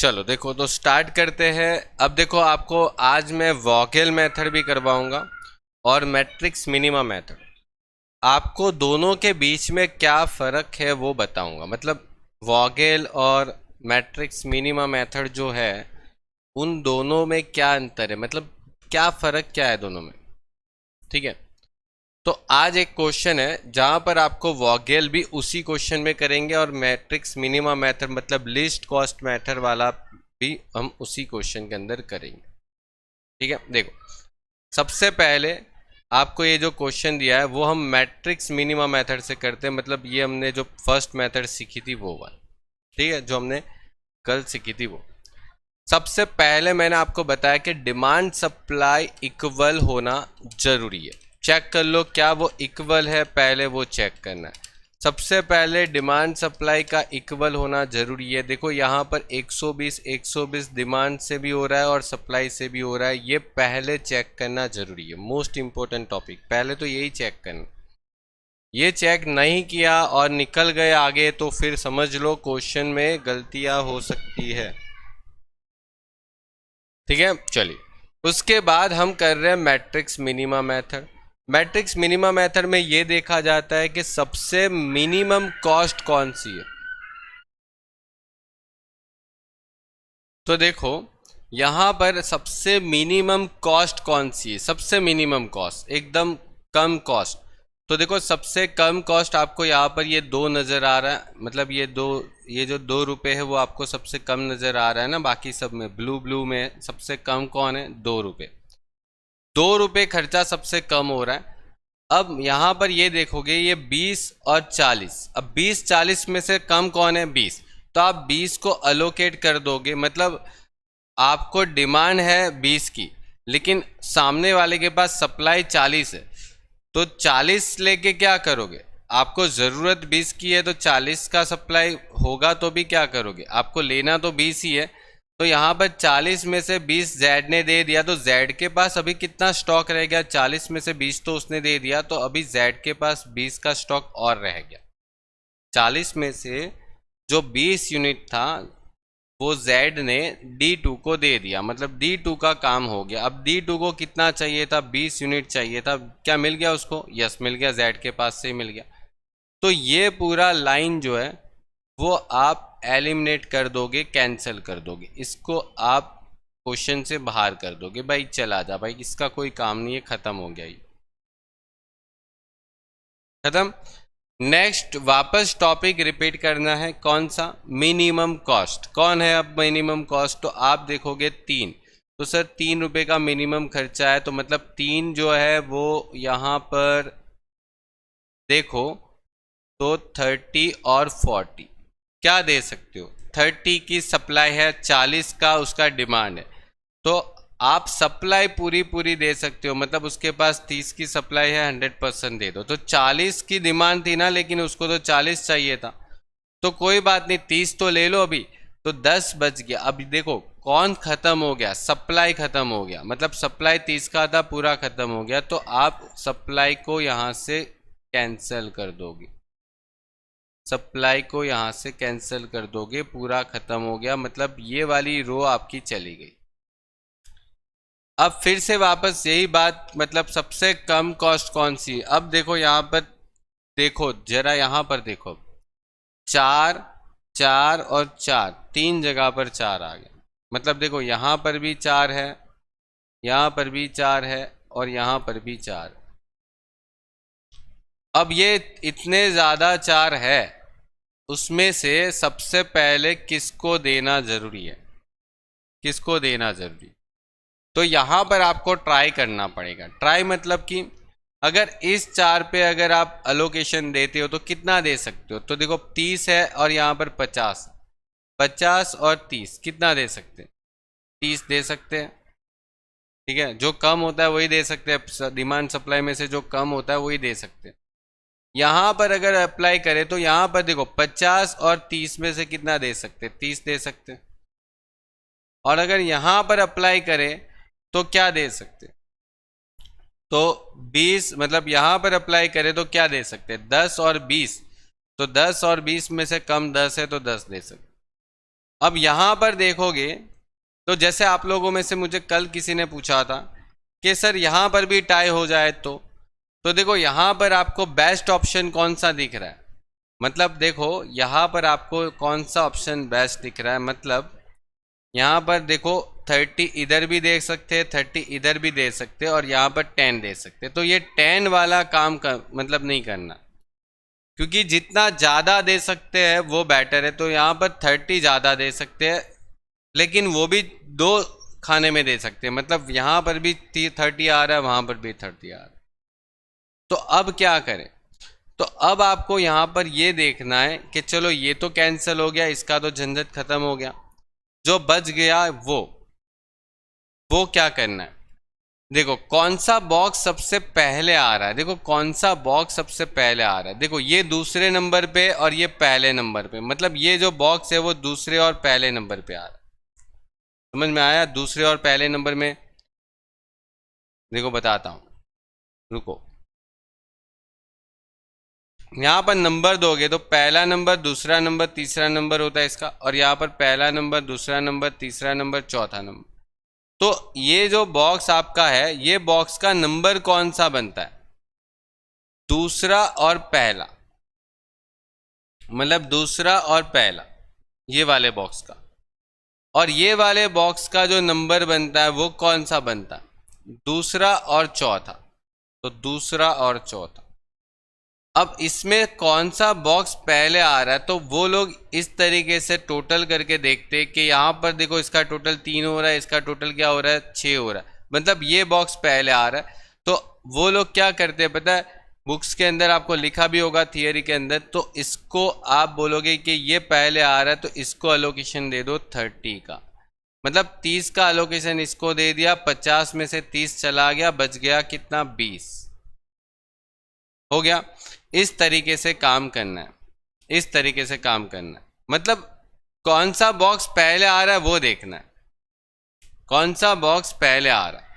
चलो देखो तो स्टार्ट करते हैं। अब देखो आपको आज मैं वोगेल मेथड भी करवाऊंगा और मैट्रिक्स मिनिमा मेथड। आपको दोनों के बीच में क्या फ़र्क है वो बताऊंगा। मतलब वोगेल और मैट्रिक्स मिनिमा मेथड जो है उन दोनों में क्या अंतर है, मतलब क्या फ़र्क क्या है दोनों में। ठीक है, तो आज एक क्वेश्चन है जहां पर आपको वोगेल भी उसी क्वेश्चन में करेंगे और मैट्रिक्स मिनिमा मेथड मतलब लीस्ट कॉस्ट मेथड वाला भी हम उसी क्वेश्चन के अंदर करेंगे। ठीक है, देखो सबसे पहले आपको ये जो क्वेश्चन दिया है वो हम मैट्रिक्स मिनिमा मेथड से करते हैं। मतलब ये हमने जो फर्स्ट मेथड सीखी थी वो वाला, ठीक है, जो हमने कल सीखी थी वो। सबसे पहले मैंने आपको बताया कि डिमांड सप्लाई इक्वल होना जरूरी है। चेक कर लो क्या वो इक्वल है, पहले वो चेक करना है। सबसे पहले डिमांड सप्लाई का इक्वल होना जरूरी है। देखो यहाँ पर 120 डिमांड से भी हो रहा है और सप्लाई से भी हो रहा है, ये पहले चेक करना जरूरी है। मोस्ट इंपॉर्टेंट टॉपिक, पहले तो यही चेक करना। ये चेक नहीं किया और निकल गए आगे तो फिर समझ लो क्वेश्चन में गलतियां हो सकती है। ठीक है, चलिए उसके बाद हम कर रहे हैं matrix minima method. Matrix minima method में ये देखा जाता है कि सबसे मिनिमम कॉस्ट कौन सी है। तो देखो यहां पर सबसे मिनिमम कॉस्ट कौन सी है, सबसे मिनिमम कॉस्ट एकदम कम कॉस्ट। तो देखो सबसे कम कॉस्ट आपको यहाँ पर ये दो नज़र आ रहा है, मतलब ये जो 2 रुपये है वो आपको सबसे कम नज़र आ रहा है ना। बाकी सब में ब्लू में सबसे कम कौन है, 2 रुपये। 2 रुपये खर्चा सबसे कम हो रहा है। अब यहाँ पर ये देखोगे ये 20 और 40, अब 20-40 में से कम कौन है, 20। तो आप 20 को अलोकेट कर दोगे, मतलब आपको डिमांड है 20 की लेकिन सामने वाले के पास सप्लाई 40 है। तो 40 लेके क्या करोगे, आपको ज़रूरत 20 की है तो 40 का सप्लाई होगा तो भी क्या करोगे, आपको लेना तो 20 ही है। तो यहाँ पर 40 में से 20 जेड ने दे दिया तो जेड के पास अभी कितना स्टॉक रह गया, 40 में से 20 तो उसने दे दिया तो अभी जेड के पास 20 का स्टॉक और रह गया। 40 में से जो 20 यूनिट था वो जेड ने D2 को दे दिया, मतलब D2 का काम हो गया। अब D2 को कितना चाहिए था, 20 यूनिट चाहिए था, क्या मिल गया उसको, यस मिल गया, जेड के पास से ही मिल गया। तो ये पूरा लाइन जो है वो आप एलिमिनेट कर दोगे, कैंसिल कर दोगे, इसको आप क्वेश्चन से बाहर कर दोगे। भाई चला जा भाई, इसका कोई काम नहीं है, खत्म हो गया ये, खत्म। नेक्स्ट वापस टॉपिक रिपीट करना है, कौन सा, मिनिमम कॉस्ट। कौन है अब मिनिमम कॉस्ट, तो आप देखोगे 3। तो सर 3 रुपये का मिनिमम खर्चा है, तो मतलब 3 जो है वो यहाँ पर देखो तो 30 और 40 क्या दे सकते हो। 30 की सप्लाई है, 40 का उसका डिमांड है, तो आप सप्लाई पूरी दे सकते हो। मतलब उसके पास 30 की सप्लाई है, 100% दे दो। तो 40 की डिमांड थी ना, लेकिन उसको तो 40 चाहिए था, तो कोई बात नहीं 30 तो ले लो अभी। तो 10 बच गया। अब देखो कौन खत्म हो गया, सप्लाई खत्म हो गया, मतलब सप्लाई 30 का था पूरा खत्म हो गया। तो आप सप्लाई को यहाँ से कैंसिल कर दोगे, सप्लाई को यहाँ से कैंसिल कर दोगे, पूरा खत्म हो गया, मतलब ये वाली रो आपकी चली गई। अब फिर से वापस यही बात, मतलब सबसे कम कॉस्ट कौन सी। अब देखो यहाँ पर, देखो जरा यहाँ पर देखो, 4 4 और 4, 3 जगह पर 4 आ गया। मतलब देखो यहाँ पर भी 4 है, यहाँ पर भी 4 है और यहाँ पर भी 4। अब ये इतने ज़्यादा 4 है, उसमें से सबसे पहले किसको देना जरूरी है, किसको देना जरूरी। तो यहाँ पर आपको ट्राई करना पड़ेगा। ट्राई मतलब कि अगर इस 4 पे अगर आप अलोकेशन देते हो तो कितना दे सकते हो। तो देखो 30 है और यहाँ पर 50, 50 और 30 कितना दे सकते हैं, 30 दे सकते हैं। ठीक है, जो कम होता है वही दे सकते हैं, डिमांड सप्लाई में से जो कम होता है वही दे सकते हैं। यहाँ पर अगर अप्लाई करें तो यहाँ पर देखो 50 और 30 में से कितना दे सकते हैं, 30 दे सकते हैं। और अगर यहाँ पर अप्लाई करें तो क्या दे सकते हैं, तो 20, मतलब यहाँ पर अप्लाई करें तो क्या दे सकते हैं, 10 और 20। तो 10 और 20 में से कम 10 है तो 10 दे सकते। अब यहाँ पर देखोगे तो जैसे आप लोगों में से मुझे कल किसी ने पूछा था कि सर यहाँ पर भी टाई हो जाए तो देखो यहाँ पर आपको बेस्ट ऑप्शन कौन सा दिख रहा है, मतलब देखो यहाँ पर आपको कौन सा ऑप्शन बेस्ट दिख रहा है, मतलब यहाँ पर देखो 30 इधर भी दे सकते हैं, 30 इधर भी दे सकते हैं और यहाँ पर 10 दे सकते हैं। तो ये 10 वाला काम का मतलब नहीं करना, क्योंकि जितना ज़्यादा दे सकते हैं वो बेटर है। तो यहाँ पर 30 ज़्यादा दे सकते हैं, लेकिन वो भी दो खाने में दे सकते हैं, मतलब यहाँ पर भी 30 आ रहा है, वहाँ पर भी 30 आ रहा है। तो अब क्या करें, तो अब आपको यहाँ पर ये देखना है कि चलो ये तो कैंसिल हो गया, इसका तो झंझट खत्म हो गया, जो बच गया वो क्या करना है। देखो कौन सा बॉक्स सबसे पहले आ रहा है, देखो कौन सा बॉक्स सबसे पहले आ रहा है, देखो ये दूसरे नंबर पे और ये पहले नंबर पे, मतलब ये जो बॉक्स है वो दूसरे और पहले नंबर पे आ रहा है। समझ में आया? दूसरे और पहले नंबर में देखो बताता हूँ, रुको। यहाँ पर नंबर दोगे तो पहला नंबर, दूसरा नंबर, तीसरा नंबर होता है इसका, और यहाँ पर पहला नंबर, दूसरा नंबर, तीसरा नंबर, चौथा नंबर। तो ये जो बॉक्स आपका है, ये बॉक्स का नंबर कौन सा बनता है? दूसरा और पहला, मतलब दूसरा और पहला, ये वाले बॉक्स का। और ये वाले बॉक्स का जो नंबर बनता है वो कौन सा बनता है? दूसरा और चौथा। तो दूसरा और चौथा। अब इसमें कौन सा बॉक्स पहले आ रहा है, तो वो लोग इस तरीके से टोटल करके देखते हैं कि यहाँ पर देखो इसका टोटल 3 हो रहा है, इसका टोटल क्या हो रहा है, 6 हो रहा है, मतलब ये बॉक्स पहले आ रहा है। तो वो लोग क्या करते हैं पता है, बुक्स के अंदर आपको लिखा भी होगा थियरी के अंदर, तो इसको आप बोलोगे कि ये पहले आ रहा है तो इसको अलोकेशन दे दो 30 का, मतलब 30 का अलोकेशन इसको दे दिया, 50 में से 30 चला गया, बच गया कितना, 20 हो गया। इस तरीके से काम करना है, इस तरीके से काम करना है, मतलब कौन सा बॉक्स पहले आ रहा है वो देखना है, कौन सा बॉक्स पहले आ रहा है,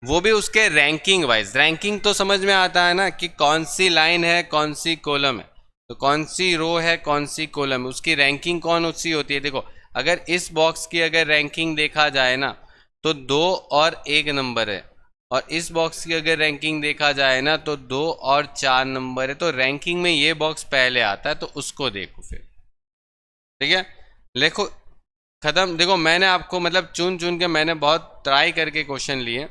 वो भी उसके रैंकिंग वाइज। रैंकिंग तो समझ में आता है ना कि कौन सी लाइन है, कौन सी कॉलम है, तो कौन सी रो है, कौन सी कॉलम है, उसकी रैंकिंग कौन सी होती है। देखो अगर इस बॉक्स की अगर रैंकिंग देखा जाए ना तो 2 और 1 नंबर है, और इस बॉक्स की अगर रैंकिंग देखा जाए ना तो 2 और 4 नंबर है। तो रैंकिंग में ये बॉक्स पहले आता है, तो उसको देखो फिर, ठीक है। देखो खत्म। देखो मैंने आपको मतलब चुन चुन के मैंने बहुत ट्राई करके क्वेश्चन लिए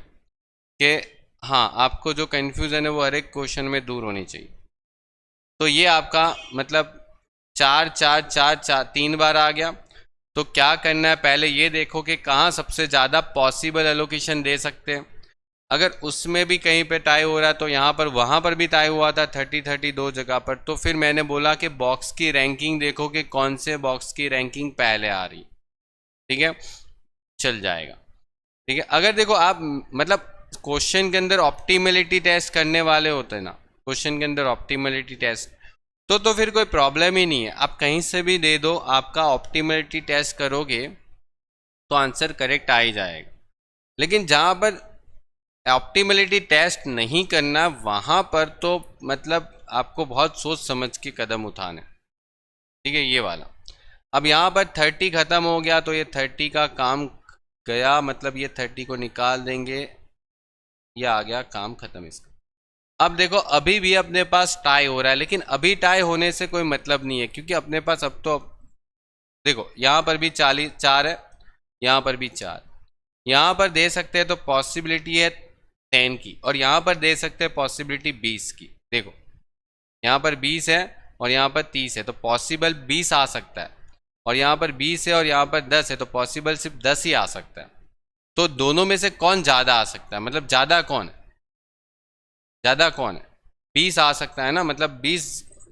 कि हाँ आपको जो कन्फ्यूज़न है वो हर एक क्वेश्चन में दूर होनी चाहिए। तो ये आपका मतलब 4 4 4 4 3 बार आ गया। तो क्या करना है, पहले ये देखो कि कहाँ सबसे ज़्यादा पॉसिबल एलोकेशन दे सकते हैं। अगर उसमें भी कहीं पे टाई हो रहा है तो यहाँ पर वहाँ पर भी टाई हुआ था 30 दो जगह पर, तो फिर मैंने बोला कि बॉक्स की रैंकिंग देखो कि कौन से बॉक्स की रैंकिंग पहले आ रही, ठीक है, चल जाएगा। ठीक है, अगर देखो आप मतलब क्वेश्चन के अंदर ऑप्टिमलिटी टेस्ट करने वाले होते हैं ना, क्वेश्चन के अंदर ऑप्टिमलिटी टेस्ट, तो फिर कोई प्रॉब्लम ही नहीं है, आप कहीं से भी दे दो, आपका ऑप्टिमलिटी टेस्ट करोगे तो आंसर करेक्ट आ ही जाएगा। लेकिन जहाँ पर ऑप्टिमलिटी टेस्ट नहीं करना, वहाँ पर तो मतलब आपको बहुत सोच समझ के कदम उठाने, ठीक है, ये वाला। अब यहाँ पर 30 ख़त्म हो गया तो ये 30 का काम गया, मतलब ये 30 को निकाल देंगे, ये आ गया, काम खत्म इसका। अब देखो अभी भी अपने पास टाई हो रहा है, लेकिन अभी टाई होने से कोई मतलब नहीं है, क्योंकि अपने पास अब तो देखो यहाँ पर भी 4 है, यहाँ पर भी 4, यहाँ पर दे सकते हैं तो पॉसिबिलिटी है 10 की, और यहाँ पर दे सकते हैं पॉसिबिलिटी 20 की। देखो यहाँ पर 20 है और यहाँ पर 30 है, तो पॉसिबल 20 आ सकता है, और यहाँ पर 20 है और यहाँ पर 10 है, तो पॉसिबल सिर्फ 10 ही आ सकता है। तो दोनों में से कौन ज़्यादा आ सकता है, मतलब ज़्यादा कौन है, ज़्यादा कौन है, 20 आ सकता है ना, मतलब 20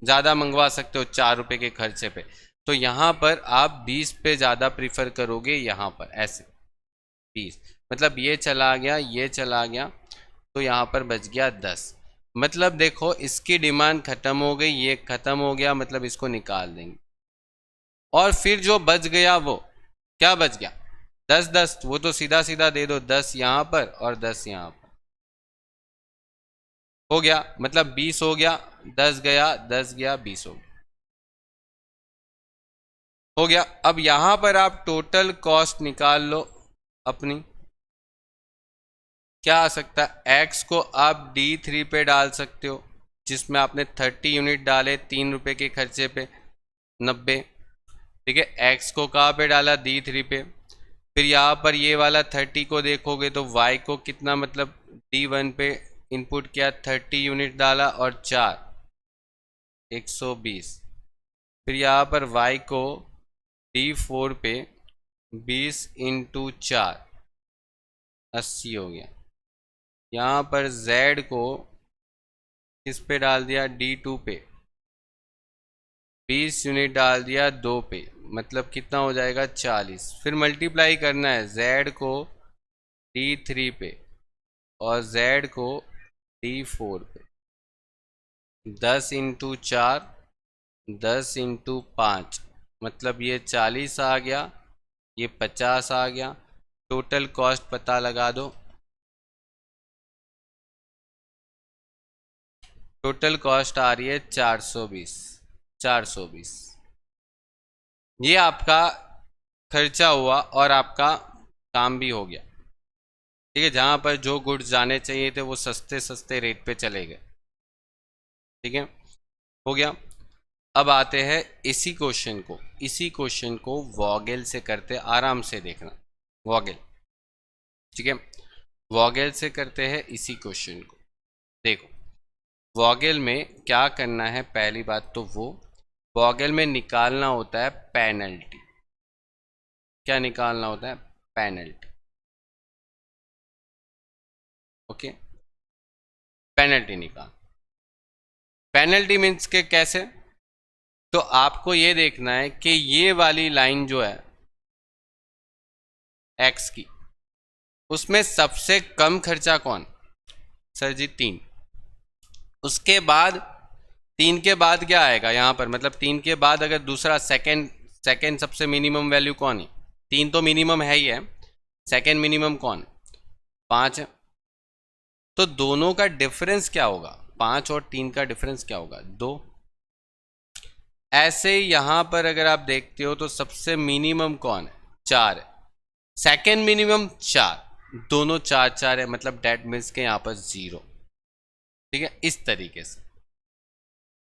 ज़्यादा मंगवा सकते हो 4 रुपये के खर्चे पे। तो यहाँ पर आप 20 पे ज़्यादा प्रीफर करोगे, यहाँ पर ऐसे 20, मतलब ये चला गया, ये चला गया, तो यहाँ पर बच गया 10। मतलब देखो इसकी डिमांड ख़त्म हो गई, ये ख़त्म हो गया, मतलब इसको निकाल देंगे। और फिर जो बच गया वो क्या बच गया, 10 10, वो तो सीधा सीधा दे दो, 10 यहाँ पर और 10 यहाँ पर, हो गया, मतलब 20 हो गया, 10 गया, 10 गया, 20 हो गया, हो गया। अब यहां पर आप टोटल कॉस्ट निकाल लो अपनी। क्या आ सकता है, एक्स को आप D3 पे डाल सकते हो, जिसमें आपने 30 यूनिट डाले 3 रुपए के खर्चे पे 90। ठीक है, एक्स को कहाँ पे डाला, D3 पे। फिर यहाँ पर ये वाला 30 को देखोगे तो वाई को कितना, मतलब D1 पे इनपुट किया, 30 यूनिट डाला और 4 120। फिर यहाँ पर वाई को D4 पे 20 इंटू 4 80 हो गया। यहाँ पर Z को किस पे डाल दिया, D2 पे 20 यूनिट डाल दिया 2 पे, मतलब कितना हो जाएगा 40। फिर मल्टीप्लाई करना है Z को D3 पे और Z को D4 पे। 10 इंटू 4 10 इंटू 5, मतलब ये 40 आ गया, ये 50 आ गया। टोटल कॉस्ट पता लगा दो। टोटल कॉस्ट आ रही है 420। 420 ये आपका खर्चा हुआ और आपका काम भी हो गया। ठीक है, जहाँ पर जो गुड्स जाने चाहिए थे वो सस्ते सस्ते रेट पे चले गए। ठीक है, हो गया। अब आते हैं इसी क्वेश्चन को वॉगेल से करते, आराम से देखना वॉगेल। ठीक है, वॉगेल से करते हैं इसी क्वेश्चन को। देखो वॉगेल में क्या करना है, पहली बात तो वो वॉगेल में निकालना होता है पेनल्टी। क्या निकालना होता है, पेनल्टी। ओके, पेनल्टी निकाल। पेनल्टी मीन्स के कैसे, तो आपको ये देखना है कि ये वाली लाइन जो है एक्स की, उसमें सबसे कम खर्चा कौन, सर जी 3। उसके बाद 3 के बाद क्या आएगा यहाँ पर, मतलब 3 के बाद अगर दूसरा सेकंड सबसे मिनिमम वैल्यू कौन है, 3 तो मिनिमम है ही है, सेकंड मिनिमम कौन, 5 है। तो दोनों का डिफरेंस क्या होगा, 5 और 3 का डिफरेंस क्या होगा, 2। ऐसे ही यहां पर अगर आप देखते हो तो सबसे मिनिमम कौन है, 4 है, सेकेंड मिनिमम 4, दोनों 4 4 है, मतलब डेट मीन्स के यहाँ पर 0। ठीक है, इस तरीके से।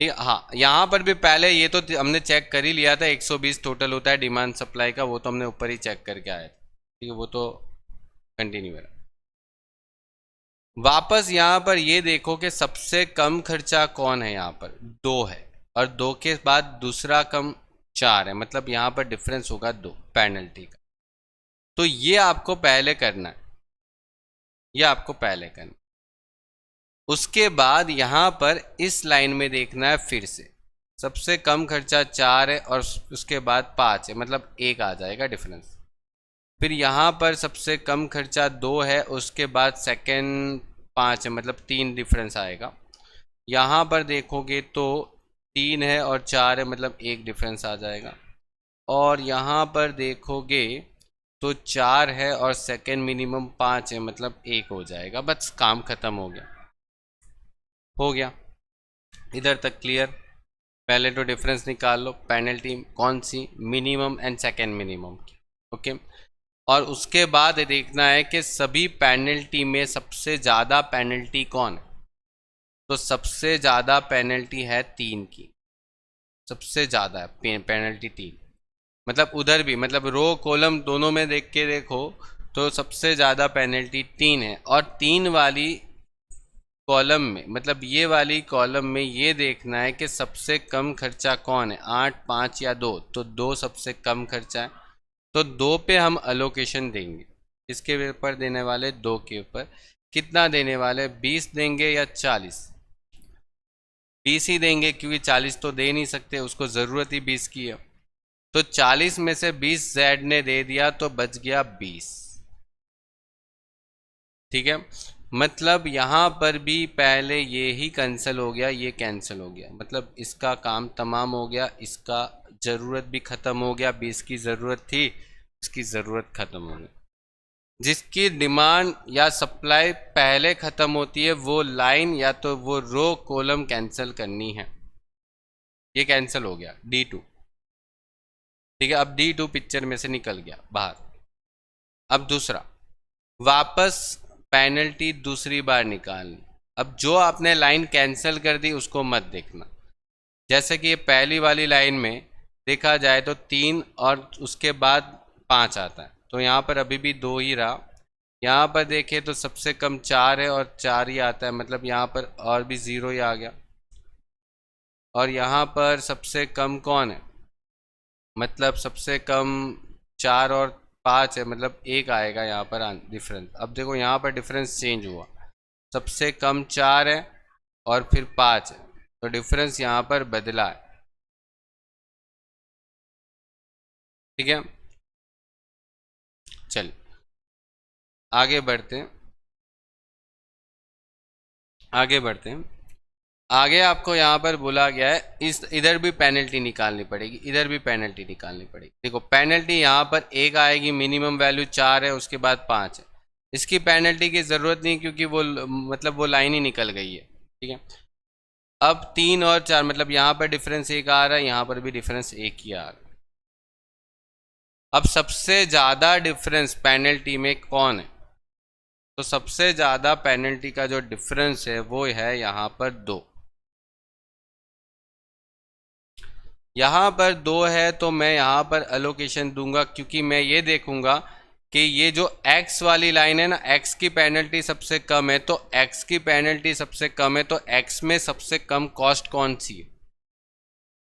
ठीक है, हाँ यहाँ पर भी पहले ये तो हमने चेक कर ही लिया था, 120 टोटल होता है डिमांड सप्लाई का, वो तो हमने ऊपर ही चेक करके आया था। ठीक है, वो तो कंटिन्यू है। वापस यहाँ पर ये देखो कि सबसे कम खर्चा कौन है, यहाँ पर 2 है और 2 के बाद दूसरा कम 4 है, मतलब यहाँ पर डिफरेंस होगा 2 पेनल्टी का। तो ये आपको पहले करना है, ये आपको पहले करना। उसके बाद यहाँ पर इस लाइन में देखना है, फिर से सबसे कम खर्चा 4 है और उसके बाद 5 है, मतलब 1 आ जाएगा डिफरेंस। फिर यहाँ पर सबसे कम खर्चा 2 है, उसके बाद सेकंड 5 है, मतलब 3 डिफरेंस आएगा। यहाँ पर देखोगे तो 3 है और 4 है, मतलब 1 डिफरेंस आ जाएगा। और यहाँ पर देखोगे तो 4 है और सेकंड मिनिमम 5 है, मतलब 1 हो जाएगा। बस काम खत्म हो गया, हो गया। इधर तक क्लियर। पहले तो डिफरेंस निकाल लो, पेनल्टी कौन सी, मिनिमम एंड सेकंड मिनिमम की। ओके, और उसके बाद देखना है कि सभी पेनल्टी में सबसे ज़्यादा पेनल्टी कौन है, तो सबसे ज़्यादा पेनल्टी है 3 की, सबसे ज़्यादा है पेनल्टी 3। मतलब उधर भी, मतलब रो कॉलम दोनों में देख के देखो तो सबसे ज़्यादा पेनल्टी 3 है। और 3 वाली कॉलम में, मतलब ये वाली कॉलम में ये देखना है कि सबसे कम खर्चा कौन है, 8 5 या 2, तो 2 सबसे कम खर्चा है, तो 2 पे हम अलोकेशन देंगे। इसके ऊपर देने वाले 2 के ऊपर कितना देने वाले, 20 देंगे या 40, 20 ही देंगे, क्योंकि 40 तो दे नहीं सकते, उसको ज़रूरत ही 20 की है। तो 40 में से 20 जेड ने दे दिया तो बच गया 20। ठीक है, मतलब यहाँ पर भी पहले ये ही कैंसिल हो गया, ये कैंसिल हो गया, मतलब इसका काम तमाम हो गया, इसका ज़रूरत भी ख़त्म हो गया। 20 की ज़रूरत थी, इसकी ज़रूरत ख़त्म हो गई। जिसकी डिमांड या सप्लाई पहले ख़त्म होती है वो लाइन या तो वो रो कॉलम कैंसिल करनी है। ये कैंसिल हो गया D2। ठीक है, अब D2 पिक्चर में से निकल गया बाहर। अब दूसरा, वापस पेनल्टी दूसरी बार निकालनी। अब जो आपने लाइन कैंसिल कर दी उसको मत देखना। जैसे कि ये पहली वाली लाइन में देखा जाए तो 3 और उसके बाद 5 आता है, तो यहाँ पर अभी भी 2 ही रहा। यहाँ पर देखें तो सबसे कम 4 है और 4 ही आता है, मतलब यहाँ पर और भी 0 ही आ गया। और यहाँ पर सबसे कम कौन है, मतलब सबसे कम 4 और 5 है, मतलब 1 आएगा यहाँ पर डिफरेंस। अब देखो यहाँ पर डिफरेंस चेंज हुआ, सबसे कम 4 है और फिर 5 है, तो डिफरेंस यहाँ पर बदला है। ठीक है, चल आगे बढ़ते हैं, आगे बढ़ते हैं। आगे आपको यहाँ पर बोला गया है इस इधर भी पेनल्टी निकालनी पड़ेगी, इधर भी पेनल्टी निकालनी पड़ेगी। देखो पेनल्टी यहाँ पर 1 आएगी, मिनिमम वैल्यू 4 है, उसके बाद 5 है। इसकी पेनल्टी की ज़रूरत नहीं क्योंकि वो मतलब वो लाइन ही निकल गई है। ठीक है, अब 3 और 4 मतलब यहाँ पर डिफरेंस 1 आ रहा है, यहाँ पर भी डिफरेंस 1 ही आ रहा है। अब सबसे ज़्यादा डिफरेंस पेनल्टी में कौन है, तो सबसे ज़्यादा पेनल्टी का जो डिफरेंस है वो है यहाँ पर 2। यहाँ पर 2 है तो मैं यहाँ पर अलोकेशन दूंगा, क्योंकि मैं ये देखूंगा कि ये जो x वाली लाइन है ना, x की पेनल्टी सबसे कम है, तो x की पेनल्टी सबसे कम है, तो x में सबसे कम कॉस्ट कौन सी है,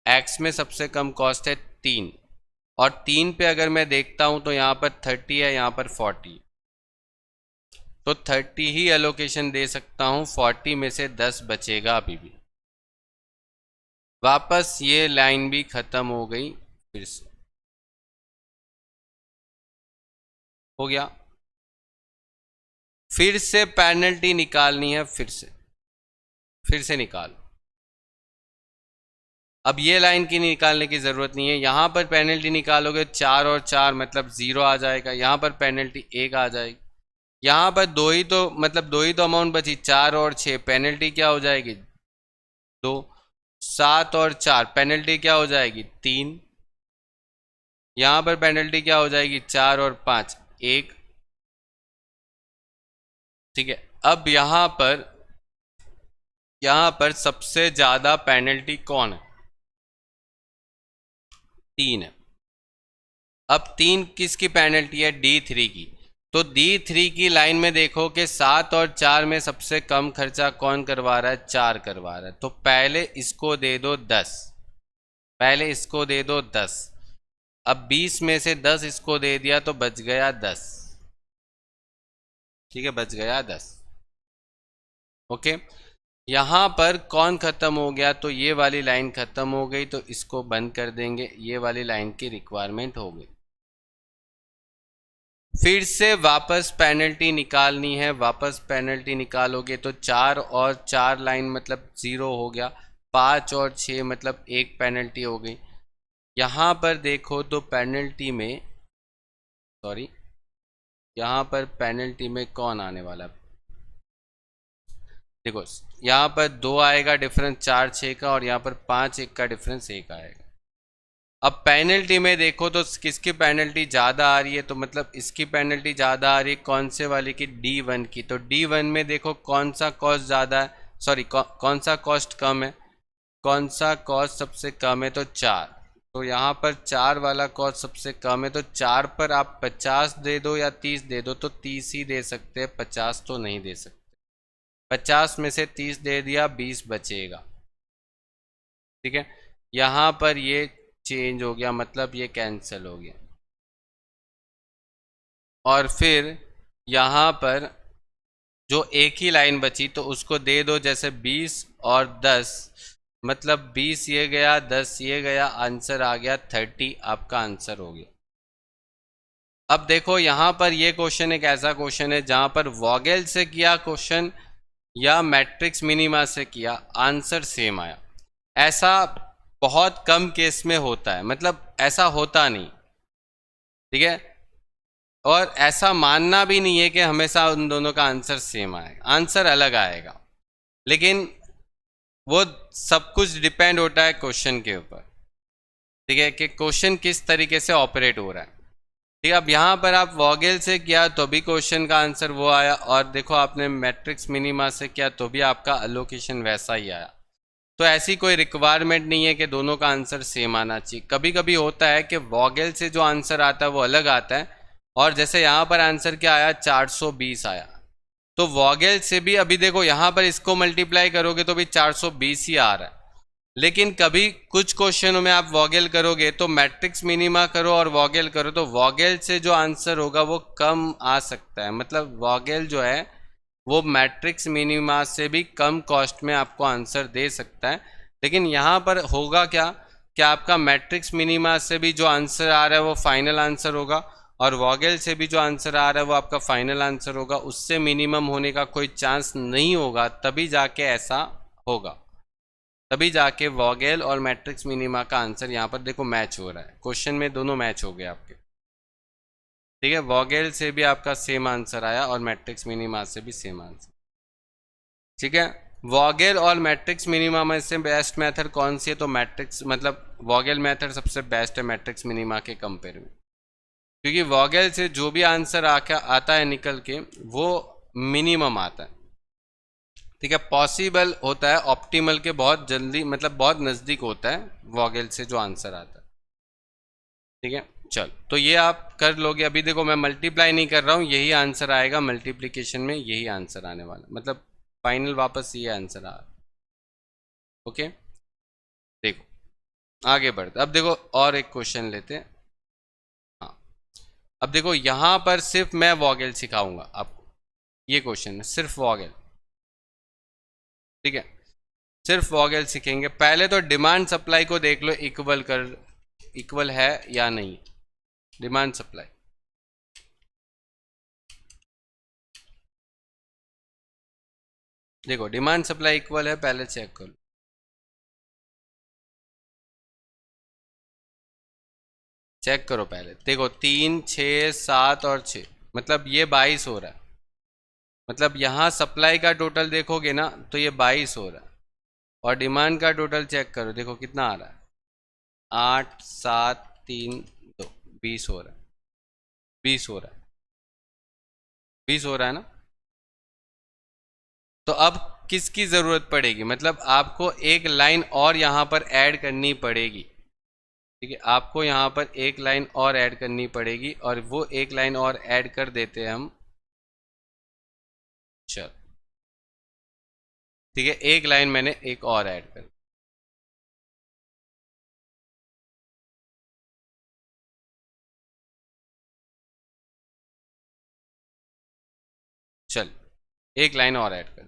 x में सबसे कम कॉस्ट है 3, और 3 पे अगर मैं देखता हूँ तो यहाँ पर 30 है, यहाँ पर 40, तो 30 ही अलोकेशन दे सकता हूँ, 40 में से 10 बचेगा अभी भी। वापस ये लाइन भी खत्म हो गई, फिर से हो गया। फिर से पेनल्टी निकालनी है, फिर से निकालो। अब ये लाइन की निकालने की ज़रूरत नहीं है, यहाँ पर पेनल्टी निकालोगे 4 और 4 मतलब 0 आ जाएगा, यहाँ पर पेनल्टी 1 आ जाएगी, यहाँ पर 2 ही तो मतलब 2 ही तो अमाउंट बची, 4 और 6 पेनल्टी क्या हो जाएगी 2, 7 और 4 पेनल्टी क्या हो जाएगी 3, यहाँ पर पेनल्टी क्या हो जाएगी 4 और 5 1। ठीक है, अब यहाँ पर सबसे ज़्यादा पेनल्टी कौन है, 3 है। अब 3 किसकी पेनल्टी है, D3 की, तो D3 की लाइन में देखो कि 7 और 4 में सबसे कम खर्चा कौन करवा रहा है, 4 करवा रहा है, तो पहले इसको दे दो 10, पहले इसको दे दो 10। अब 20 में से 10 इसको दे दिया तो बच गया 10। ठीक है, बच गया 10। ओके, यहाँ पर कौन खत्म हो गया, तो ये वाली लाइन खत्म हो गई, तो इसको बंद कर देंगे, ये वाली लाइन की रिक्वायरमेंट हो गई। फिर से वापस पेनल्टी निकालनी है, वापस पेनल्टी निकालोगे तो 4 और 4 लाइन मतलब 0 हो गया, 5 और 6 मतलब 1 पेनल्टी हो गई। यहाँ पर देखो तो पेनल्टी में सॉरी यहाँ पर पेनल्टी में कौन आने वाला है, देखो यहाँ पर 2 आएगा डिफरेंस 4 6 का, और यहाँ पर 5 1 का डिफरेंस 1 आएगा। अब पेनल्टी में देखो तो किसकी पेनल्टी ज़्यादा आ रही है, तो मतलब इसकी पेनल्टी ज़्यादा आ रही है, कौन से वाले की, D1 की, तो D1 में देखो कौन सा कॉस्ट ज़्यादा है, सॉरी कौन सा कॉस्ट कम है, कौन सा कॉस्ट सबसे कम है, तो 4, तो यहाँ पर 4 वाला कॉस्ट सबसे कम है, तो 4 पर आप 50 दे दो या 30 दे दो, तो 30 ही दे सकते हैं, 50 तो नहीं दे सकते। 50 में से 30 दे दिया, 20 बचेगा। ठीक है, यहाँ पर ये चेंज हो गया, मतलब ये कैंसिल हो गया, और फिर यहाँ पर जो एक ही लाइन बची तो उसको दे दो, जैसे 20 और 10 मतलब 20 ये गया, 10 ये गया, आंसर आ गया 30, आपका आंसर हो गया। अब देखो यहाँ पर ये क्वेश्चन एक ऐसा क्वेश्चन है जहाँ पर वॉगेल से किया क्वेश्चन या मैट्रिक्स मिनिमा से किया, आंसर सेम आया। ऐसा बहुत कम केस में होता है, मतलब ऐसा होता नहीं। ठीक है, और ऐसा मानना भी नहीं है कि हमेशा उन दोनों का आंसर सेम आएगा, आंसर अलग आएगा, लेकिन वो सब कुछ डिपेंड होता है क्वेश्चन के ऊपर। ठीक है, कि क्वेश्चन किस तरीके से ऑपरेट हो रहा है। ठीक है, अब यहाँ पर आप वॉगेल से किया तो भी क्वेश्चन का आंसर वो आया, और देखो आपने मैट्रिक्स मिनिमा से किया तो भी आपका अलोकेशन वैसा ही आया। तो ऐसी कोई रिक्वायरमेंट नहीं है कि दोनों का आंसर सेम आना चाहिए। कभी कभी होता है कि वॉगेल से जो आंसर आता है वो अलग आता है, और जैसे यहाँ पर आंसर क्या आया, 420 आया, तो वॉगेल से भी अभी देखो यहाँ पर इसको मल्टीप्लाई करोगे तो भी 420 ही आ रहा है। लेकिन कभी कुछ क्वेश्चनों में आप वॉगेल करोगे तो मैट्रिक्स मिनिमा करो और वॉगेल करो, तो वॉगेल से जो आंसर होगा वो कम आ सकता है। मतलब वॉगेल जो है वो मैट्रिक्स मिनिमा से भी कम कॉस्ट में आपको आंसर दे सकता है। लेकिन यहाँ पर होगा क्या कि आपका मैट्रिक्स मिनिमा से भी जो आंसर आ रहा है वो फाइनल आंसर होगा, और वॉगेल से भी जो आंसर आ रहा है वो आपका फाइनल आंसर होगा। उससे मिनिमम होने का कोई चांस नहीं होगा, तभी जाके ऐसा होगा, तभी जाके वॉगेल और मैट्रिक्स मिनिमा का आंसर यहाँ पर देखो मैच हो रहा है। क्वेश्चन में दोनों मैच हो गए आपके। ठीक है, वॉगेल से भी आपका सेम आंसर आया और मैट्रिक्स मिनिमा से भी सेम आंसर। ठीक है, वॉगेल और मैट्रिक्स मिनिमा में से बेस्ट मेथड कौन सी है, तो मैट्रिक्स मतलब वॉगेल मेथड सबसे बेस्ट है मैट्रिक्स मिनिमा के कंपेयर में, क्योंकि वॉगेल से जो भी आंसर आता है निकल के वो मिनिमम आता है। ठीक है, पॉसिबल होता है ऑप्टिमल के बहुत जल्दी, मतलब बहुत नज़दीक होता है वॉगेल से जो आंसर आता है। ठीक है, चल तो ये आप कर लोगे। अभी देखो मैं मल्टीप्लाई नहीं कर रहा हूँ, यही आंसर आएगा मल्टीप्लिकेशन में, यही आंसर आने वाला, मतलब फाइनल वापस ये आंसर आ। ओके, देखो आगे बढ़ते, अब देखो और एक क्वेश्चन लेते हैं। हाँ, अब देखो यहाँ पर सिर्फ मैं वॉगेल सिखाऊंगा आपको, ये क्वेश्चन है सिर्फ वॉगेल। ठीक है, सिर्फ वॉगेल सीखेंगे। पहले तो डिमांड सप्लाई को देख लो, इक्वल है या नहीं। डिमांड सप्लाई, देखो डिमांड सप्लाई इक्वल है, पहले चेक कर लो। चेक करो पहले, देखो 3 6 7 और 6, मतलब ये 22 हो रहा है। मतलब यहाँ सप्लाई का टोटल देखोगे ना तो ये 22 हो रहा है, और डिमांड का टोटल चेक करो, देखो कितना आ रहा है, 8 7 3 2, 20 हो रहा है। 20 हो रहा है, 20 हो रहा है ना। तो अब किसकी ज़रूरत पड़ेगी, मतलब आपको एक लाइन और यहाँ पर ऐड करनी पड़ेगी। ठीक है, आपको यहाँ पर एक लाइन और ऐड करनी पड़ेगी, और वो एक लाइन और ऐड कर देते हैं हम। चल ठीक है, एक लाइन मैंने एक और ऐड कर, चल एक लाइन और ऐड कर,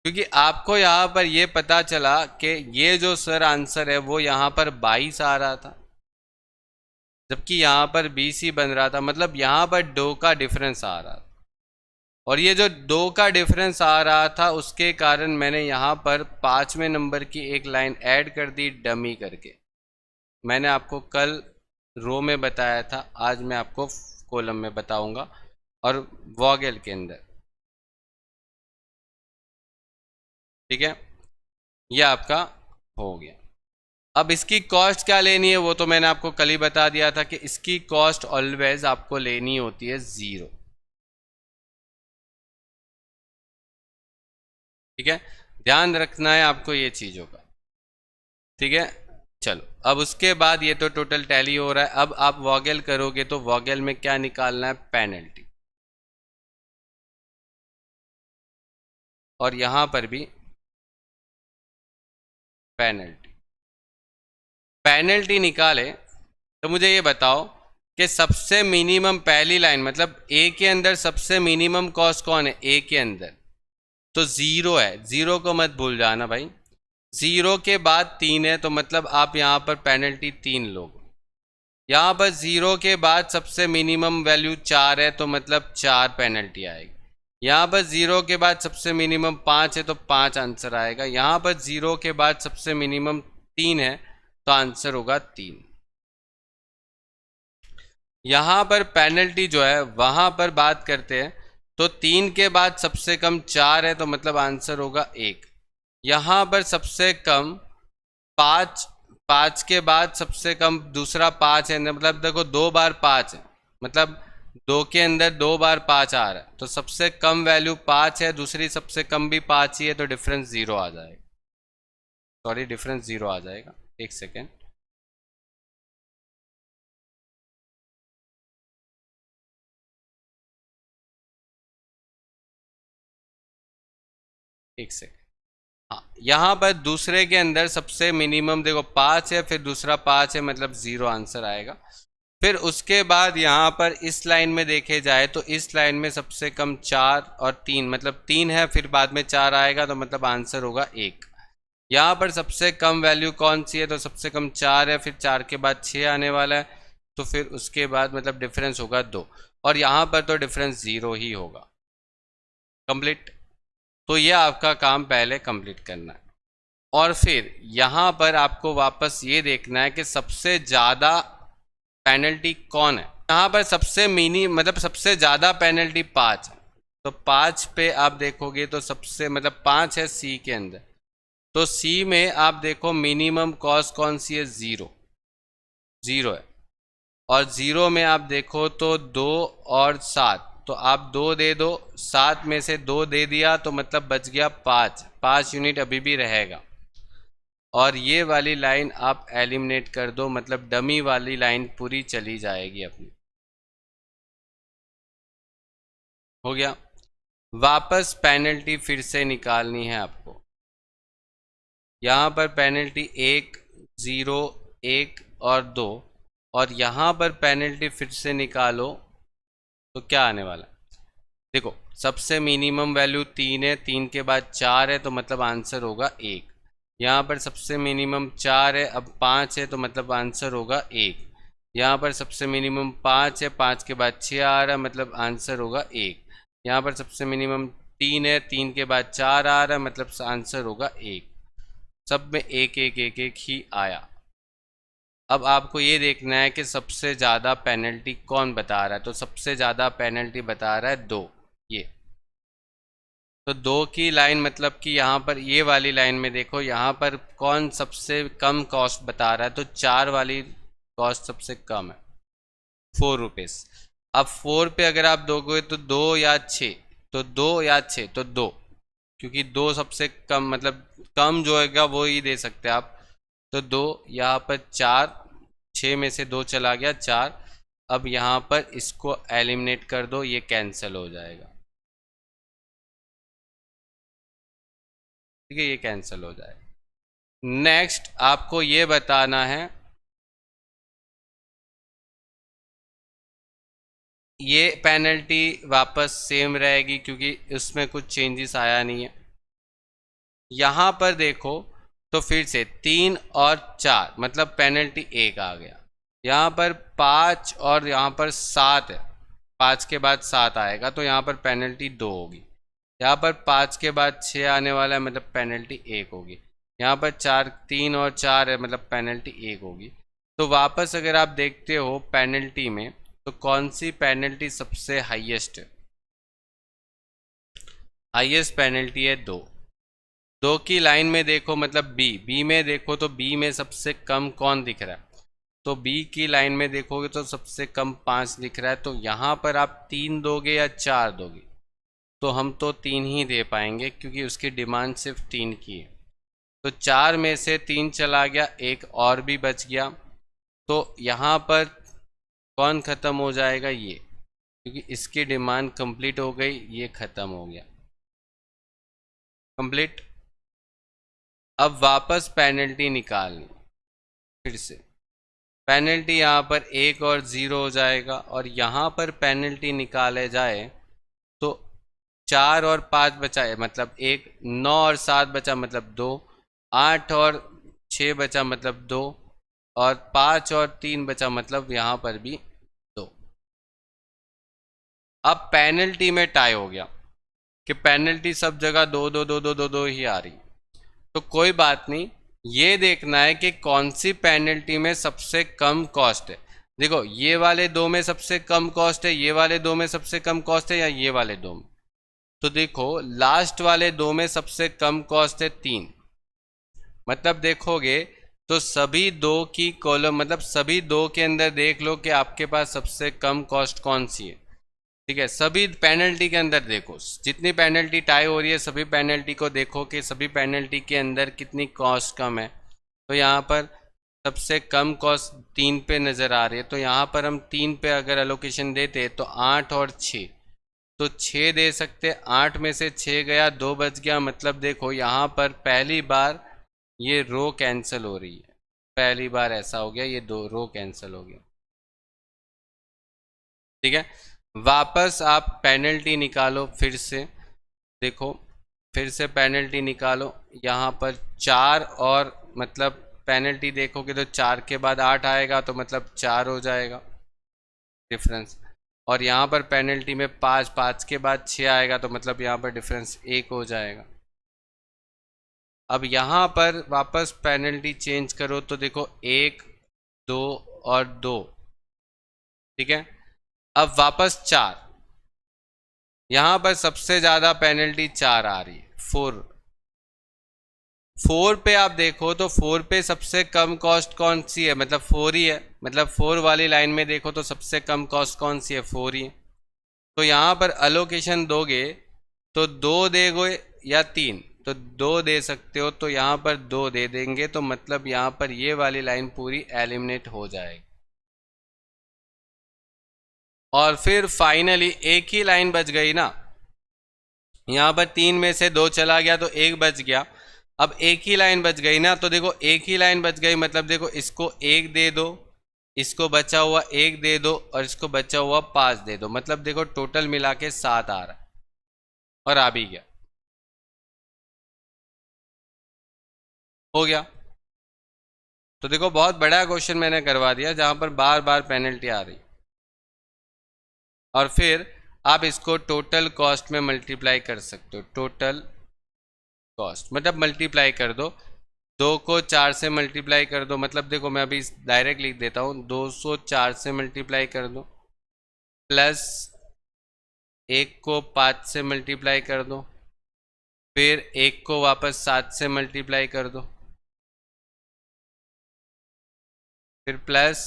क्योंकि आपको यहाँ पर ये पता चला कि ये जो सर आंसर है वो यहाँ पर 22 आ रहा था, जबकि यहाँ पर 20 ही बन रहा था। मतलब यहाँ पर 2 का डिफरेंस आ रहा था, और ये जो 2 का डिफरेंस आ रहा था उसके कारण मैंने यहाँ पर 5वें नंबर की एक लाइन ऐड कर दी डमी करके। मैंने आपको कल रो में बताया था, आज मैं आपको कॉलम में बताऊंगा, और वॉगेल के अंदर। ठीक है, ये आपका हो गया। अब इसकी कॉस्ट क्या लेनी है वो तो मैंने आपको कल ही बता दिया था कि इसकी कॉस्ट ऑलवेज आपको लेनी होती है 0। ठीक है, ध्यान रखना है आपको ये चीज़ों का। ठीक है, चलो अब उसके बाद ये तो टोटल टैली हो रहा है। अब आप वॉगेल करोगे तो वॉगेल में क्या निकालना है, पेनल्टी, और यहां पर भी पेनल्टी। पेनल्टी निकाले तो मुझे ये बताओ कि सबसे मिनिमम पहली लाइन, मतलब ए के अंदर सबसे मिनिमम कॉस्ट कौन है, ए के अंदर तो 0 है, 0 को मत भूल जाना भाई। 0 के बाद 3 है, तो मतलब आप यहाँ पर पेनल्टी 3 लोग। यहाँ पर 0 के बाद सबसे मिनिमम वैल्यू 4 है, तो मतलब 4 पेनल्टी आएगी। यहाँ पर 0 के बाद सबसे मिनिमम 5 है, तो 5 आंसर आएगा। यहाँ पर 0 के बाद सबसे मिनिमम 3 है, तो आंसर होगा 3। यहाँ पर पेनल्टी जो है वहाँ पर बात करते हैं, तो 3 के बाद सबसे कम 4 है, तो मतलब आंसर होगा 1। यहाँ पर सबसे कम 5 पाँच के बाद सबसे कम दूसरा पाँच है, मतलब देखो 2 बार 5 है, मतलब 2 के अंदर 2 बार 5 आ रहा है, तो सबसे कम वैल्यू 5 है, दूसरी सबसे कम भी 5 ही है, तो डिफरेंस 0 आ जाएगा। सॉरी, डिफरेंस 0 आ जाएगा। एक सेकेंड, एक सेकेंड। हाँ, यहाँ पर दूसरे के अंदर सबसे मिनिमम देखो 5 है, फिर दूसरा 5 है, मतलब 0 आंसर आएगा। फिर उसके बाद यहाँ पर इस लाइन में देखे जाए तो इस लाइन में सबसे कम 4 और 3, मतलब 3 है, फिर बाद में 4 आएगा, तो मतलब आंसर होगा 1। यहाँ पर सबसे कम वैल्यू कौन सी है, तो सबसे कम 4 है, फिर 4 के बाद 6 आने वाला है, तो फिर उसके बाद मतलब डिफरेंस होगा 2, और यहाँ पर तो डिफरेंस 0 ही होगा। कंप्लीट। तो ये आपका काम पहले कंप्लीट करना है, और फिर यहाँ पर आपको वापस ये देखना है कि सबसे ज़्यादा पेनल्टी कौन है। यहाँ पर सबसे मिनी मतलब सबसे ज़्यादा पेनल्टी 5 है, तो 5 पे आप देखोगे तो सबसे मतलब 5 है सी के अंदर, तो सी में आप देखो मिनिमम कॉस्ट कौन सी है, 0 0 है, और 0 में आप देखो तो 2 और 7, तो आप 2 दे दो, 7 में से 2 दे दिया, तो मतलब बच गया 5 यूनिट अभी भी रहेगा, और ये वाली लाइन आप एलिमिनेट कर दो, मतलब डमी वाली लाइन पूरी चली जाएगी अपनी। हो गया। वापस पेनल्टी फिर से निकालनी है आपको। यहाँ पर पेनल्टी 1 0 1 और 2, और यहाँ पर पेनल्टी फिर से निकालो तो क्या आने वाला है। देखो सबसे मिनिमम वैल्यू 3 है, 3 के बाद 4 है, तो मतलब आंसर होगा 1। यहाँ पर सबसे मिनिमम 4 है, अब 5 है, तो मतलब आंसर होगा 1। यहाँ पर सबसे मिनिमम 5 है, 5 के बाद 6 आ रहा है, मतलब आंसर होगा 1। यहाँ पर सबसे मिनिमम 3 है, 3 के बाद 4 आ रहा है, मतलब आंसर होगा 1। सब में 1 1 1 1 ही आया। अब आपको ये देखना है कि सबसे ज़्यादा पेनल्टी कौन बता रहा है, तो सबसे ज़्यादा पेनल्टी बता रहा है 2, ये। तो 2 की लाइन मतलब कि यहाँ पर ये वाली लाइन में देखो, यहाँ पर कौन सबसे कम कॉस्ट बता रहा है, तो 4 वाली कॉस्ट सबसे कम है, 4 रुपीज़। अब 4 पे अगर आप दोगे तो 2 या 6, तो 2 या 6, तो 2, क्योंकि 2 सबसे कम मतलब कम जो है वो ही दे सकते हैं आप, तो 2। यहाँ पर 4, 6 में से 2 चला गया, 4। अब यहाँ पर इसको एलिमिनेट कर दो, ये कैंसिल हो जाएगा, ठीक है, ये कैंसिल हो जाएगा। नेक्स्ट आपको ये बताना है, ये पेनल्टी वापस सेम रहेगी क्योंकि उसमें कुछ चेंजेस आया नहीं है। यहाँ पर देखो तो फिर से 3 और 4, मतलब पेनल्टी 1 आ गया। यहाँ पर 5 और यहाँ पर 7 है, 5 के बाद 7 आएगा, तो यहाँ पर पेनल्टी 2 होगी। यहाँ पर 5 के बाद 6 आने वाला है, मतलब पेनल्टी 1 होगी। यहाँ पर 4, 3 और 4 है, मतलब पेनल्टी 1 होगी। तो वापस अगर आप देखते हो पेनल्टी में, तो कौन सी पेनल्टी सबसे हाईएस्ट है। हाईएस्ट पेनल्टी है 2। 2 की लाइन में देखो, मतलब बी में देखो, तो बी में सबसे कम कौन दिख रहा है, तो बी की लाइन में देखोगे तो सबसे कम 5 दिख रहा है। तो यहाँ पर आप 3 दोगे या 4 दोगे, तो हम तो 3 ही दे पाएंगे क्योंकि उसकी डिमांड सिर्फ 3 की है। तो 4 में से 3 चला गया, एक और भी बच गया, तो यहाँ पर कौन ख़त्म हो जाएगा, ये, क्योंकि इसकी डिमांड कंप्लीट हो गई, ये ख़त्म हो गया। कंप्लीट। अब वापस पेनल्टी निकालनी, फिर से पेनल्टी यहाँ पर 1 और 0 हो जाएगा, और यहाँ पर पेनल्टी निकाले जाए तो 4 और 5 बचा है, मतलब 1, 9 और 7 बचा, मतलब 2, 8 और 6 बचा, मतलब 2, और 5 और 3 बचा, मतलब यहाँ पर भी 2। अब पेनल्टी में टाई हो गया कि पेनल्टी सब जगह 2 2 2 2 2 2 ही आ रही, तो कोई बात नहीं, ये देखना है कि कौन सी पेनल्टी में सबसे कम कॉस्ट है। देखो ये वाले 2 में सबसे कम कॉस्ट है, ये वाले 2 में सबसे कम कॉस्ट है, या ये वाले 2 में, तो देखो लास्ट वाले 2 में सबसे कम कॉस्ट है 3, मतलब देखोगे तो सभी दो की कॉलम मतलब सभी दो के अंदर देख लो कि आपके पास सबसे कम कॉस्ट कौन सी है। ठीक है, सभी पेनल्टी के अंदर देखो, जितनी पेनल्टी टाई हो रही है सभी पेनल्टी को देखो कि सभी पेनल्टी के अंदर कितनी कॉस्ट कम है। तो यहाँ पर सबसे कम कॉस्ट 3 पे नज़र आ रही है, तो यहाँ पर हम 3 पे अगर एलोकेशन देते तो 8 और 6, तो 6 दे सकते। 8 में से 6 गया, 2 बच गया। मतलब देखो यहाँ पर पहली बार ये रो कैंसिल हो रही है, पहली बार ऐसा हो गया, ये 2 रो कैंसिल हो गया। ठीक है, वापस आप पेनल्टी निकालो फिर से, देखो फिर से पेनल्टी निकालो। यहाँ पर 4 और मतलब पेनल्टी देखोगे तो 4 के बाद 8 आएगा, तो मतलब 4 हो जाएगा डिफरेंस। और यहाँ पर पेनल्टी में 5, 5 के बाद 6 आएगा, तो मतलब यहाँ पर डिफरेंस 1 हो जाएगा। अब यहाँ पर वापस पेनल्टी चेंज करो तो देखो 1, 2 और 2। ठीक है, अब वापस 4, यहाँ पर सबसे ज़्यादा पेनल्टी 4 आ रही है। 4 पे आप देखो तो 4 पे सबसे कम कॉस्ट कौन सी है, मतलब 4 ही है। मतलब 4 वाली लाइन में देखो तो सबसे कम कॉस्ट कौन सी है, 4 ही है। तो यहाँ पर अलोकेशन दोगे तो 2 दोगे या 3, तो 2 दे सकते हो, तो यहाँ पर 2 दे देंगे, तो मतलब यहाँ पर ये वाली लाइन पूरी एलिमिनेट हो जाएगी। और फिर फाइनली एक ही लाइन बच गई ना, यहाँ पर 3 में से 2 चला गया तो 1 बच गया। अब एक ही लाइन बच गई ना, तो देखो एक ही लाइन बच गई, मतलब देखो इसको 1 दे दो, इसको बचा हुआ 1 दे दो, और इसको बचा हुआ 5 दे दो। मतलब देखो टोटल मिला के 7 आ रहा है, और आ भी गया, हो गया। तो देखो बहुत बड़ा क्वेश्चन मैंने करवा दिया जहां पर बार बार पेनल्टी आ रही, और फिर आप इसको टोटल कॉस्ट में मल्टीप्लाई कर सकते हो। टोटल कॉस्ट मतलब मल्टीप्लाई कर दो, 2 को 4 से मल्टीप्लाई कर दो। मतलब देखो मैं अभी डायरेक्ट लिख देता हूँ, 204 से मल्टीप्लाई कर दो, प्लस 1 को 5 से मल्टीप्लाई कर दो, फिर 1 को वापस 7 से मल्टीप्लाई कर दो, फिर प्लस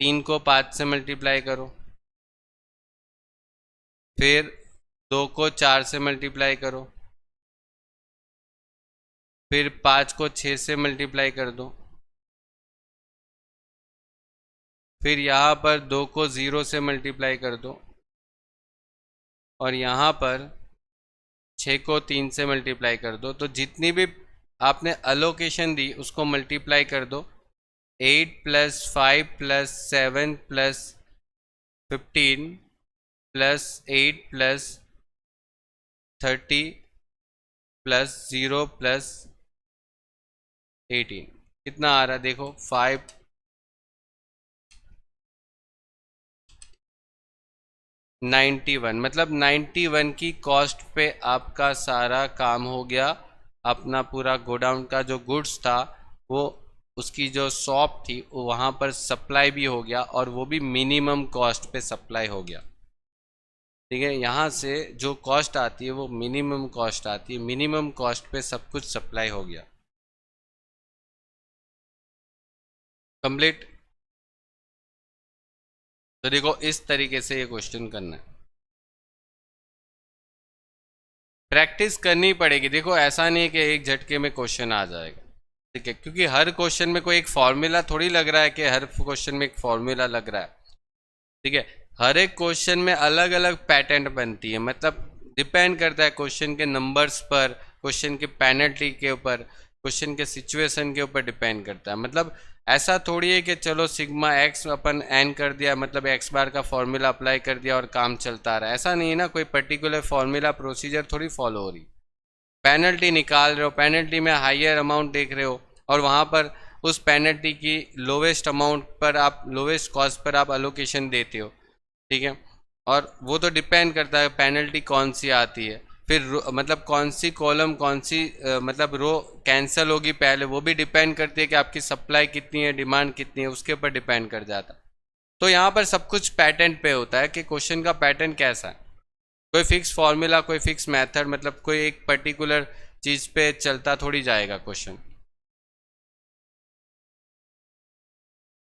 3 को 5 से मल्टीप्लाई करो, फिर 2 को 4 से मल्टीप्लाई करो, फिर 5 को 6 से मल्टीप्लाई कर दो, फिर यहाँ पर 2 को 0 से मल्टीप्लाई कर दो, और यहाँ पर 6 को 3 से मल्टीप्लाई कर दो। तो जितनी भी आपने अलोकेशन दी उसको मल्टीप्लाई कर दो। 8 + 5 + 7 + 15 + 8 + 30 + 0 + 18 कितना आ रहा है देखो, 591। मतलब 91 की कॉस्ट पे आपका सारा काम हो गया। अपना पूरा गोडाउन का जो गुड्स था वो उसकी जो शॉप थी वहाँ पर सप्लाई भी हो गया, और वो भी मिनिमम कॉस्ट पे सप्लाई हो गया। ठीक है, यहाँ से जो कॉस्ट आती है वो मिनिमम कॉस्ट आती है, मिनिमम कॉस्ट पे सब कुछ सप्लाई हो गया। कंप्लीट। तो देखो इस तरीके से ये क्वेश्चन करना है, प्रैक्टिस करनी पड़ेगी। देखो ऐसा नहीं है कि एक झटके में क्वेश्चन आ जाएगा, ठीक है, क्योंकि हर क्वेश्चन में कोई एक फॉर्मूला थोड़ी लग रहा है कि हर क्वेश्चन में एक फॉर्मूला लग रहा है। ठीक है, हर एक क्वेश्चन में अलग अलग पैटर्न बनती है, मतलब डिपेंड करता है क्वेश्चन के नंबर्स पर, क्वेश्चन के पेनल्टी के ऊपर, क्वेश्चन के सिचुएशन के ऊपर डिपेंड करता है। मतलब ऐसा थोड़ी है कि चलो सिग्मा एक्स अपन एन कर दिया, मतलब एक्स बार का फॉर्मूला अप्लाई कर दिया और काम चलता रहा, ऐसा नहीं है ना। कोई पर्टिकुलर फॉर्मूला प्रोसीजर थोड़ी फॉलो हो रही। पेनल्टी निकाल रहे हो, पेनल्टी में हायर अमाउंट देख रहे हो, और वहाँ पर उस पेनल्टी की लोवेस्ट अमाउंट पर आप, लोवेस्ट कॉस्ट पर आप अलोकेशन देते हो। ठीक है, और वो तो डिपेंड करता है पेनल्टी कौन सी आती है, फिर मतलब कौन सी कॉलम कौन सी मतलब रो कैंसिल होगी पहले, वो भी डिपेंड करती है कि आपकी सप्लाई कितनी है, डिमांड कितनी है, उसके ऊपर डिपेंड कर जाता है। तो यहाँ पर सब कुछ पैटर्न पे होता है कि क्वेश्चन का पैटर्न कैसा है। कोई फिक्स फॉर्मूला, कोई फिक्स मेथड, मतलब कोई एक पर्टिकुलर चीज़ पे चलता थोड़ी जाएगा क्वेश्चन।